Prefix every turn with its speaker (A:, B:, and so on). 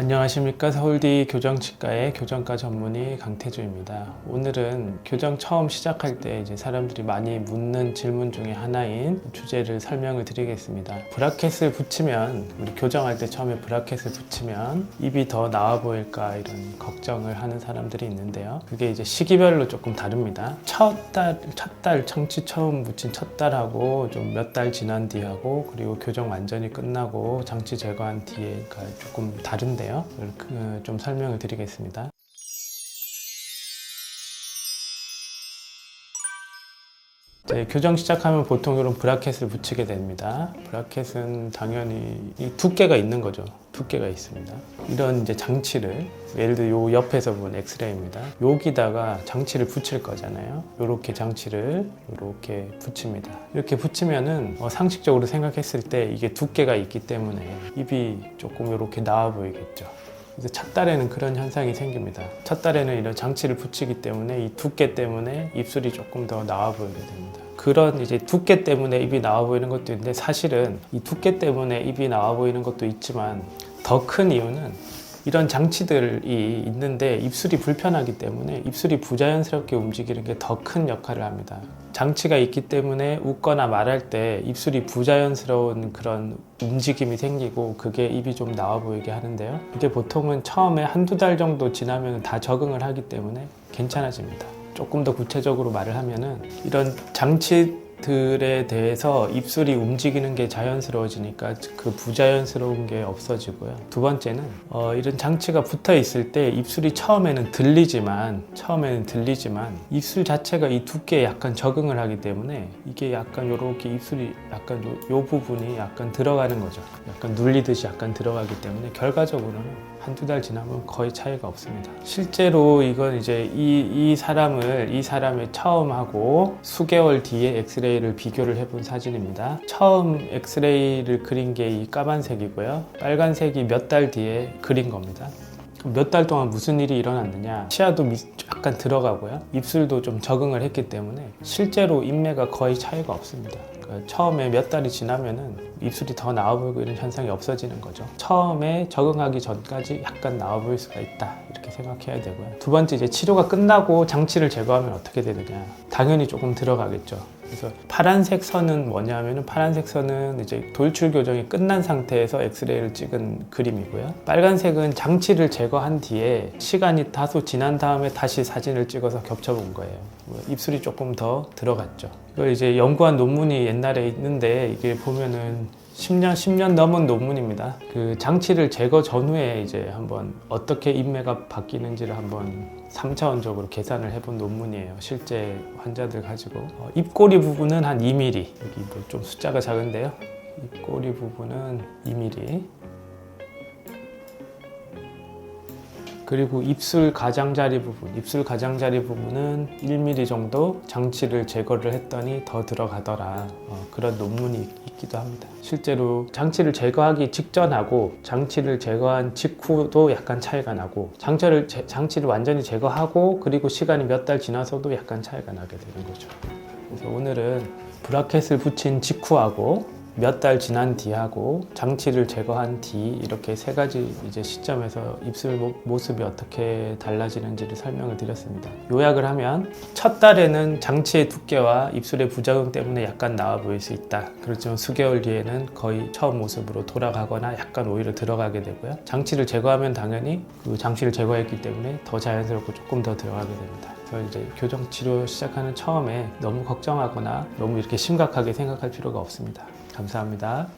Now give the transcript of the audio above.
A: 안녕하십니까. 서울대 교정치과의 교정과 전문의 강태주입니다. 오늘은 교정 처음 시작할 때 이제 사람들이 많이 묻는 질문 중에 하나인 주제를 설명을 드리겠습니다. 브라켓을 붙이면, 우리 교정할 때 처음에 브라켓을 붙이면 입이 더 나아 보일까 이런 걱정을 하는 사람들이 있는데요. 그게 이제 시기별로 조금 다릅니다. 첫 달 청취 처음 붙인 첫 달하고 좀 몇 달 지난 뒤하고, 그리고 교정 완전히 끝나고 장치 제거한 뒤에가 조금 다른데요. 좀 설명을 드리겠습니다. 교정 시작하면 보통 이런 브라켓을 붙이게 됩니다. 브라켓은 당연히 이 두께가 있는 거죠. 두께가 있습니다. 이런 이제 장치를, 예를 들어 요 옆에서 본 엑스레이입니다. 여기다가 장치를 붙일 거잖아요. 요렇게 장치를 이렇게 붙입니다. 이렇게 붙이면은 상식적으로 생각했을 때 이게 두께가 있기 때문에 입이 조금 이렇게 나와 보이겠죠. 그래서 첫 달에는 그런 현상이 생깁니다. 첫 달에는 이런 장치를 붙이기 때문에 이 두께 때문에 입술이 조금 더 나와 보이게 됩니다. 그런 이제 두께 때문에 입이 나와 보이는 것도 있는데, 사실은 이 두께 때문에 입이 나와 보이는 것도 있지만 더 큰 이유는 이런 장치들이 있는데 입술이 불편하기 때문에 입술이 부자연스럽게 움직이는 게 더 큰 역할을 합니다. 장치가 있기 때문에 웃거나 말할 때 입술이 부자연스러운 그런 움직임이 생기고, 그게 입이 좀 나와 보이게 하는데요. 이게 보통은 처음에 한두 달 정도 지나면 다 적응을 하기 때문에 괜찮아집니다. 조금 더 구체적으로 말을 하면은, 이런 장치들에 대해서 입술이 움직이는 게 자연스러워지니까 그 부자연스러운 게 없어지고요. 두 번째는 이런 장치가 붙어 있을 때 입술이 처음에는 들리지만 입술 자체가 이 두께에 약간 적응을 하기 때문에 이게 약간 요렇게 입술이 약간 요 부분이 약간 들어가는 거죠. 약간 눌리듯이 약간 들어가기 때문에 결과적으로는 한두 달 지나면 거의 차이가 없습니다. 실제로 이건 이제 이 사람의 처음하고 수개월 뒤에 엑스레이를 비교를 해본 사진입니다. 처음 엑스레이를 그린 게 이 까만색이고요. 빨간색이 몇 달 뒤에 그린 겁니다. 몇 달 동안 무슨 일이 일어났느냐, 치아도 약간 들어가고요, 입술도 좀 적응을 했기 때문에 실제로 인매가 거의 차이가 없습니다. 처음에 몇 달이 지나면은 입술이 더 나와 보이고 이런 현상이 없어지는 거죠. 처음에 적응하기 전까지 약간 나와 보일 수가 있다, 이렇게 생각해야 되고요. 두 번째, 이제 치료가 끝나고 장치를 제거하면 어떻게 되느냐, 당연히 조금 들어가겠죠. 그래서 파란색 선은 뭐냐면은, 파란색 선은 이제 돌출 교정이 끝난 상태에서 엑스레이를 찍은 그림이고요. 빨간색은 장치를 제거한 뒤에 시간이 다소 지난 다음에 다시 사진을 찍어서 겹쳐본 거예요. 입술이 조금 더 들어갔죠. 이걸 이제 연구한 논문이 옛날에 있는데, 이게 보면은 10년 넘은 논문입니다. 그 장치를 제거 전후에 이제 한번 어떻게 인매가 바뀌는지를 한번 3차원적으로 계산을 해본 논문이에요. 실제 환자들 가지고. 입꼬리 부분은 한 2mm, 여기 뭐 좀 숫자가 작은데요. 입꼬리 부분은 2mm. 그리고 입술 가장자리 부분은 1mm 정도 장치를 제거를 했더니 더 들어가더라. 그런 논문이 있기도 합니다. 실제로 장치를 제거하기 직전하고 장치를 제거한 직후도 약간 차이가 나고, 장치를 완전히 제거하고 그리고 시간이 몇 달 지나서도 약간 차이가 나게 되는 거죠. 그래서 오늘은 브라켓을 붙인 직후하고 몇 달 지난 뒤하고 장치를 제거한 뒤, 이렇게 세 가지 이제 시점에서 입술 모습이 어떻게 달라지는지를 설명을 드렸습니다. 요약을 하면, 첫 달에는 장치의 두께와 입술의 부작용 때문에 약간 나와 보일 수 있다. 그렇지만 수개월 뒤에는 거의 처음 모습으로 돌아가거나 약간 오히려 들어가게 되고요. 장치를 제거하면 당연히 그 장치를 제거했기 때문에 더 자연스럽고 조금 더 들어가게 됩니다. 그래서 이제 교정 치료 시작하는 처음에 너무 걱정하거나 너무 이렇게 심각하게 생각할 필요가 없습니다. 감사합니다.